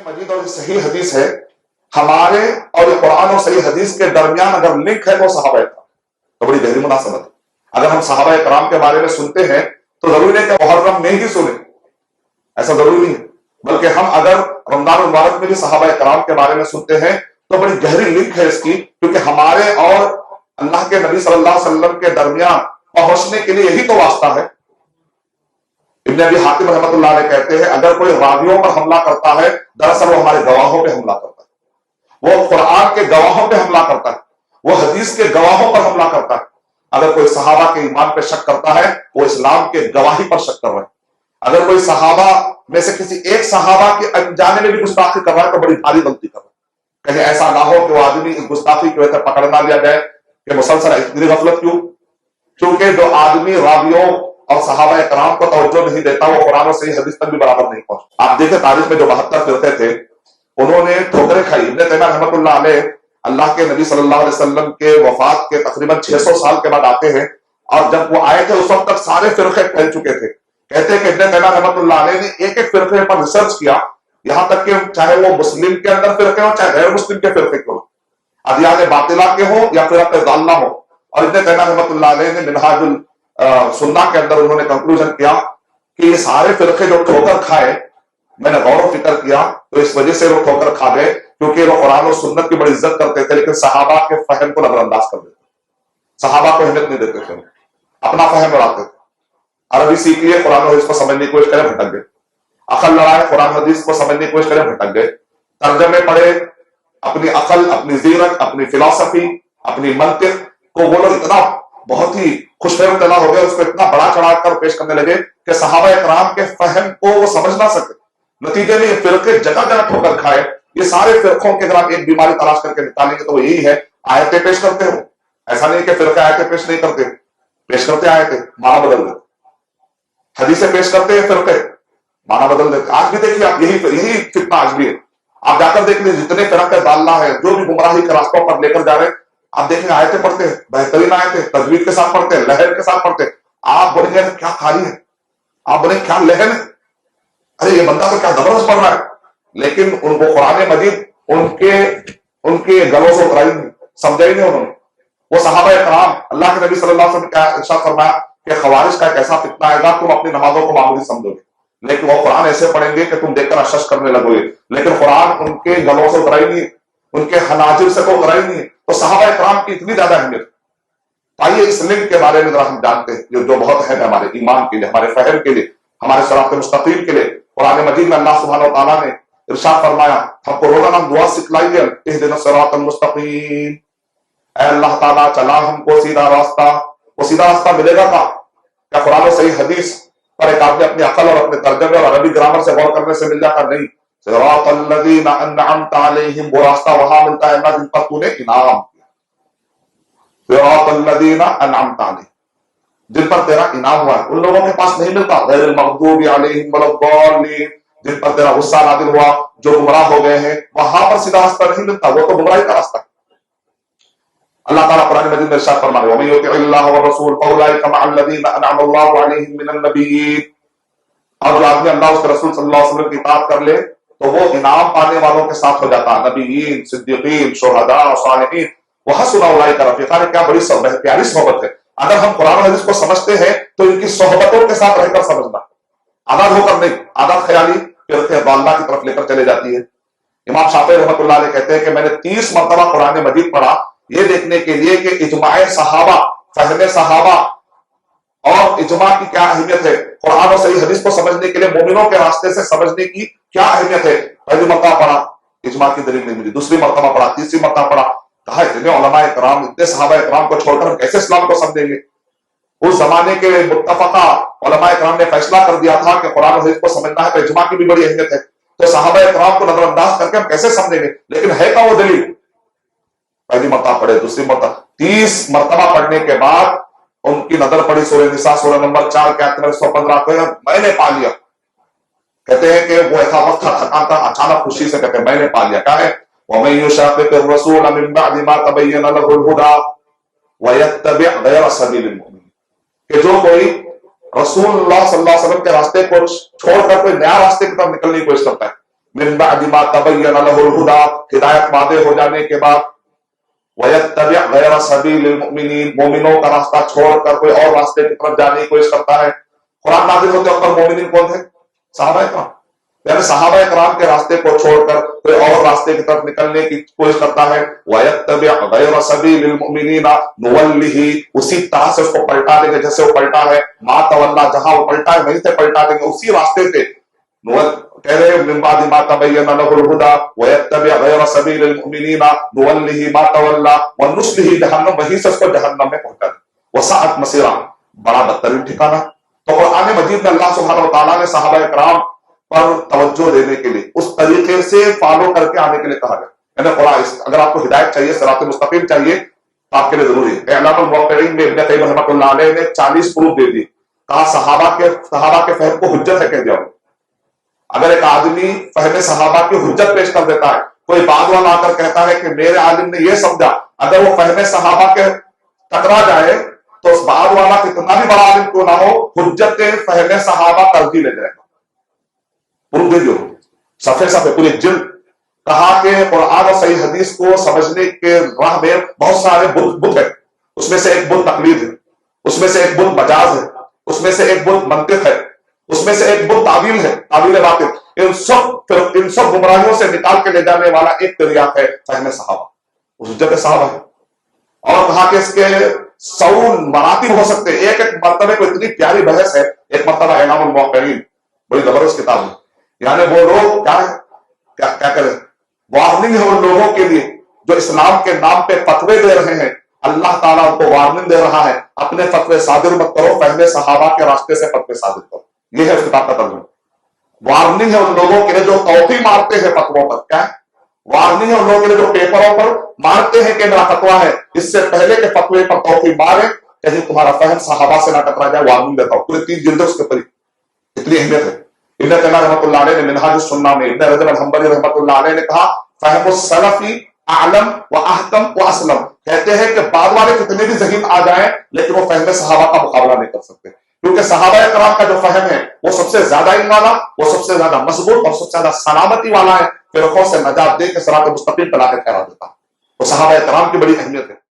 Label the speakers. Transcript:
Speaker 1: مجید اور صحیح حدیث ہے، ہمارے اور یہ قرآن اور صحیح حدیث کے درمیان اگر لنک ہے وہ صحابہ کرام، تو بڑی گہری مناسبت ہے۔ اگر ہم صحابہ کرام کے بارے میں سنتے ہیں تو ضروری نہیں کہ محرم میں ہی سنیں، ایسا ضروری نہیں ہے، بلکہ ہم اگر رمضان المبارک میں بھی صحابہ کرام کے بارے میں سنتے ہیں تو بڑی گہری لنک ہے اس کی، کیونکہ ہمارے اور اللہ کے نبی صلی اللہ علیہ وسلم کے درمیان پہنچنے کے لیے یہی تو واسطہ ہے۔ ابن ابی حاتم رحمۃ اللہ علیہ کہتے ہیں اگر کوئی راویوں پر حملہ کرتا ہے دراصل وہ ہمارے گواہوں پہ حملہ کرتا ہے، وہ قرآن کے گواہوں پہ حملہ کرتا ہے، وہ حدیث کے گواہوں پر حملہ کرتا ہے۔ اگر کوئی صحابہ کے ایمان پہ شک کرتا ہے وہ اسلام کے گواہی پر شک کر رہا ہے۔ اگر کوئی صحابہ میں سے کسی ایک صحابہ کے انجانے میں بھی گستاخی کر رہا ہے تو بڑی بھاری غلطی کر رہا ہے۔ کہیں ایسا نہ ہو کہ وہ آدمی اس گستاخی کی وجہ سے پکڑ نہ لیا جائے کہ مسلسل اتنی غفلت کیوں؟ کیونکہ جو آدمی راویوں اور صحابہ کرام کو توجہ نہیں دیتا وہ قرآن و صحیح حدیث تک بھی برابر نہیں پہنچتا۔ آپ دیکھیں تاریخ میں جو 72 فرقے تھے انہوں نے ٹھوکریں کھائی۔ ابن تیمیہ رحمۃ اللہ علیہ اللہ کے نبی صلی اللہ علیہ وسلم کے وفات کے تقریباً 600 سال کے بعد آتے ہیں، اور جب وہ آئے تھے اس وقت تک سارے فرقے پھیل چکے تھے۔ کہتے ہیں کہ ابن تیمیہ رحمۃ اللہ علیہ نے ایک ایک فرقے پر ریسرچ کیا، یہاں تک کہ چاہے وہ مسلم کے اندر فرقے ہوں چاہے غیر مسلم کے فرقے ہوں، ادیان باطلہ کے ہوں یا فرق ضالہ ہوں، اور ابن تیمیہ رحمۃ اللہ علیہ نے منہاج السنہ کے اندر انہوں نے کنکلوژن کیا کہ یہ سارے فرقے جو ٹھوکر کھائے، میں نے غور و فکر کیا تو اس وجہ سے وہ ٹھوکر کھا گئے کیونکہ وہ قرآن و سنت کی بڑی عزت کرتے تھے لیکن صحابہ کے فہم کو نظر انداز کر دیتے، صحابہ کو اہمیت نہیں دیتے تھے، اپنا فہم اڑاتے تھے۔ عربی سیکھ لیے قرآن و حدیث کو سمجھنے کی کوشش کرے بھٹک گئے، عقل لڑائے قرآن و حدیث کو سمجھنے کی کوشش کرے بھٹک گئے، ترجمے پڑھے، اپنی عقل، اپنی زیرت، اپنی فلسفی، اپنی منطق کو وہ لوگ اتنا بہت ہی خوش فہم طلع ہو گئے، اس کو اتنا بڑا چڑھا کر پیش کرنے لگے کہ صحابہ کرام کے فہم کو وہ سمجھ نہ سکے۔ نتیجے میں یہ فرقے جگہ جگہ ٹھوکر کھائے۔ یہ سارے فرقوں کے اگر آپ ایک بیماری تلاش کر کے نکالیں گے تو وہ یہی ہے، آیتیں پیش کرتے ہو، ایسا نہیں کہ فرقے آیتیں پیش نہیں کرتے، پیش کرتے آیتیں، معنی بدل دیتے، حدیثیں پیش کرتے ہیں فرقے، معنی بدل دیتے۔ آج بھی دیکھیے آپ، یہی فتنہ آج بھی ہے۔ آپ جا کر دیکھ لیجیے جتنے فرقے ضالہ ہیں جو بھی گمراہی کے راستوں پر لے کر جا رہے ہیں، آپ دیکھیں آیتیں پڑھتے ہیں، بہترین آیتیں تجوید کے ساتھ پڑھتے ہیں، لہر کے ساتھ پڑھتے ہیں۔ آپ بولیں گے کیا خالی ہے، آپ بولیں کیا لہر ہے، ارے یہ بندہ تو کیا زبردست پڑھ رہا ہے، لیکن ان کو قرآن مجید ان کے گلوں سے اترائی نہیں، سمجھا ہی نہیں انہوں نے۔ وہ صحابہ کرام، اللہ کے نبی صلی اللہ علیہ وسلم کا ارشاد فرمایا کہ خوارج کا ایک ایسا فتنہ آئے گا تم اپنی نمازوں کو معمولی سمجھو گے، لیکن وہ قرآن ایسے پڑھیں گے کہ تم دیکھ کر اشش کرنے لگو گے، لیکن قرآن ان کے گلوں سے اترائی نہیں، ان کے حناجر سے تو اترائی نہیں۔ تو صحابہ کرام کی اتنی زیادہ اہمیت۔ آئیے اس لنک کے بارے میں ذرا ہم جانتے ہیں جو بہت اہم ہے ہمارے ایمان کے لیے، ہمارے فہم کے لیے، ہمارے صراط مستقیم کے لیے۔ قرآن مجید میں اللہ سبحانہ و تعالیٰ نے ارشاد فرمایا، ہم کو روزانہ دعا سکھلائیے، اہدنا الصراط المستقیم، اے اللہ تعالیٰ چلا ہم کو سیدھا راستہ۔ وہ سیدھا راستہ ملے گا کیا قرآن و صحیح حدیث پر ایک آدمی اپنی عقل اور اپنے ترجمے اور عربی گرامر سے غور کرنے سے مل جاتا؟ نہیں۔ صراط الذین انعمت علیہم، وہ راستہ وہاں ملتا ہے اللہ جن پر تو نے انعام کیا۔ صراط الذین انعمت علیہم، جن پر تیرا انعام ہوا ہے، ان لوگوں کے پاس نہیں ملتا۔ غیر المغضوب علیہم ولا الضالین، جن پر تیرا غصہ نازل ہوا، جو گمراہ ہو گئے ہیں، وہاں پر سیدھا راستہ نہیں ملتا، وہ تو گمراہی کا راستہ ہے۔ اللہ تعالیٰ قرآن مجید میں ارشاد فرما رہے ہیں، وَمَن يُطِعِ اللَّهَ وَالرَّسُولَ فَأُولَٰئِكَ مَعَ الَّذِينَ أَنْعَمَ اللَّهُ عَلَيْهِم مِّنَ النَّبِيِّينَ، اور جو آدمی اللہ اس کے رسول صلی اللہ علیہ وسلم کی اطاعت کر لے تو وہ انعام پانے والوں کے ساتھ ہو جاتا ہے، نبیین، صدیقین، شہداء، صالحین، وَحَسُنَ أُولَٰئِكَ رفیقا۔ کیا بڑی پیاری صحبت ہے۔ اگر ہم قرآن و حدیث کو سمجھتے ہیں تو ان کی صحبتوں کے ساتھ رہ کر سمجھنا، عادت ہو کر نہیں، عادت خیالی فرقے ضالہ کی طرف لے کر چلے جاتی ہے۔ امام شافعی رحمۃ اللہ علیہ کہتے ہیں کہ میں نے 30 مرتبہ قرآن مجید پڑھا یہ دیکھنے کے لیے کہ اجماع صحابہ، فہم صحابہ اور اجماع کی کیا اہمیت ہے، قرآن و صحیح حدیث کو سمجھنے کے لیے مومنوں کے راستے سے سمجھنے کی کیا اہمیت ہے۔ پہلی مرتبہ پڑھا، اجماع کی دلیل نہیں ملی، دوسری مرتبہ پڑھا، تیسری مرتبہ پڑھا، کہا اتنے علماء کرام، اتنے صحابہ کرام کو چھوڑ کر ہم کیسے اسلام کو سمجھیں گے؟ اس زمانے کے متفقہ علماء کرام نے فیصلہ کر دیا تھا کہ قرآن و حدیث کو سمجھنا ہے تو اجماع کی بھی بڑی اہمیت ہے، تو صحابہ کرام کو نظر انداز کر کے ہم کیسے سمجھیں گے؟ لیکن ہے کا وہ دلیل؟ پہلی مرتبہ پڑھے، دوسری مرتبہ، 30 مرتبہ پڑھنے کے بعد ان کی نظر پڑی سورہ نساء سورہ نمبر 4 کے آیت نمبر 115 پہ، میں نے پا لیا۔ کہتے ہیں کہ وہ ایسا وقت تھا، تھکان تھا، اچانک خوشی سے کہتے ہیں میں نے پا لیا۔ کیا ہے؟ وَمَن يُشَاقِقِ الرَّسُولَ مِن بَعْدِ مَا تَبَيَّنَ لَهُ الْهُدَىٰ وَيَتَّبِعْ غَيْرَ سَبِيلِ الْمُؤْمِنِينَ، کہ جو کوئی رسول اللہ صلی اللہ علیہ وسلم کے راستے کو چھوڑ کر کوئی نیا راستے کی طرف نکلنے کی کوشش کرتا ہے، من بعد ما تبین لہ الہدی، ہدایت واضح ہو جانے کے بعد، وَيَتَّبِعْ غَيْرَ سَبِيلِ الْمُؤْمِنِينَ، مومنوں کا راستہ چھوڑ کر کوئی اور راستے کی طرف جانے کی کوشش کرتا ہے۔ قرآن نازل ہوتے وقت مومنین کون تھے؟ صحابہ کرام۔ یعنی صحابہ کرام کے راستے کو چھوڑ کر کوئی اور راستے کی طرف نکلنے کی کوشش کرتا ہے، وَيَتَّبِعْ غَيْرَ سَبِيلِ الْمُؤْمِنِينَ نُوَلِّهِ، اسی طرح سے اس کو پلٹا دیں گے جیسے وہ پلٹا ہے، مَا تَوَلَّىٰ، جہاں وہ پلٹا ہے وہیں سے پلٹا دیں گے، اسی راستے پہ۔ کہہ رہے من بعد ما تبین لہ الہدی ویتبع غیر سبیل المؤمنین نولہ ما تولی ونصلہ جہنم، وہیں سے اس کو جہنم میں پہنچا دیں، وسعت مصیرا، بڑا بدترین ٹھکانہ۔ تو قرآن مجید میں اللہ سبحانہ وتعالیٰ نے صحابہ کرام پر توجہ دینے کے لیے اس طریقے سے فالو کر کے آنے کے لیے کہا گیا۔ یعنی قرآن اگر آپ کو ہدایت چاہیے، صراط مستقیم چاہیے تو آپ کے لیے ضروری ہے۔ اعلام الموقعین میں ابن قیم رحمۃ اللہ علیہ نے 40 پروف دے دی، کہا صحابہ کے فہم کو حجت ہے، کہہ دیا۔ اگر ایک آدمی فہم صحابہ کی حجت پیش کر دیتا ہے، کوئی بعد والا آ کر کہتا ہے کہ میرے عالم نے یہ سمجھا، اگر وہ فہم صحابہ کے ٹکرا جائے تو اس بعد والا کتنا بھی بڑا عالم کیوں نہ ہو، حجت فہم صحابہ ترجیح لے جائے گا۔ پروف دے دیو، صفحے صفحے پوری جلد۔ کہا کہ قرآن اور صحیح حدیث کو سمجھنے کے راہ میں بہت سارے بت ہیں، اس میں سے ایک بت تقلید ہے، اس میں سے ایک بت مجاز ہے، اس میں سے ایک بت منطق ہے، اس میں سے ایک بت تعویل ہے، تعویل باطل۔ ان سب گمراہیوں سے نکال کے لے جانے والا ایک طریقہ ہے فہم صحابہ، اس حجت صحابہ ہے۔ اور کہا کہ اس کے 100 مراتب ہو سکتے ہیں، ایک ایک مرتبے کو اتنی پیاری بحث ہے۔ ایک مرتبہ اعلام الموقعین، بڑی زبردست کتاب ہے۔ یعنی وہ لوگ کیا کریں، وارننگ ہے ان لوگوں کے لیے جو اسلام کے نام پہ فتوے دے رہے ہیں۔ اللہ تعالیٰ ان کو وارننگ دے رہا ہے، اپنے فتوے صادر مت کرو، فہم صحابہ کے راستے سے فتوے صادر کرو۔ یہ ہے اس کتاب کا ترجمہ۔ وارننگ ہے ان لوگوں کے لیے جو توقی مارتے ہیں فتووں پر، کیا ہے؟ وارننگ ہے ان لوگوں کے لیے جو پیپروں پر مارتے ہیں کہ میرا فتوا ہے، اس سے پہلے کہ فتوے پر توقی مارے کہیں تمہارا فہم صحابہ سے نہ ٹکرا جائے، وارننگ دیتا ہوں۔ پورے 3 جلدیں اس کے اوپر، اتنی اہمیت ہے۔ ابن تیمیہ رحمۃ اللہ علیہ نے منہاج السنہ میں، ابن رجب الحنبلی رحمۃ اللہ علیہ نے کہا فہم السلفی اعلم و احکم و اسلم، کہتے ہیں کہ بعد والے کتنے بھی ذہین آ جائیں لیکن وہ فہم صحابہ کا مقابلہ نہیں کر سکتے، کیونکہ صحابہ کرام کا جو فہم ہے وہ سب سے زیادہ علم والا، وہ سب سے زیادہ مضبوط اور سب سے زیادہ سلامتی والا ہے، فرقوں سے نجات دے کے صراط مستقیم پہ لا کے ٹھہرا دیتا ہے۔ تو صحابہ کرام کی بڑی اہمیت ہے۔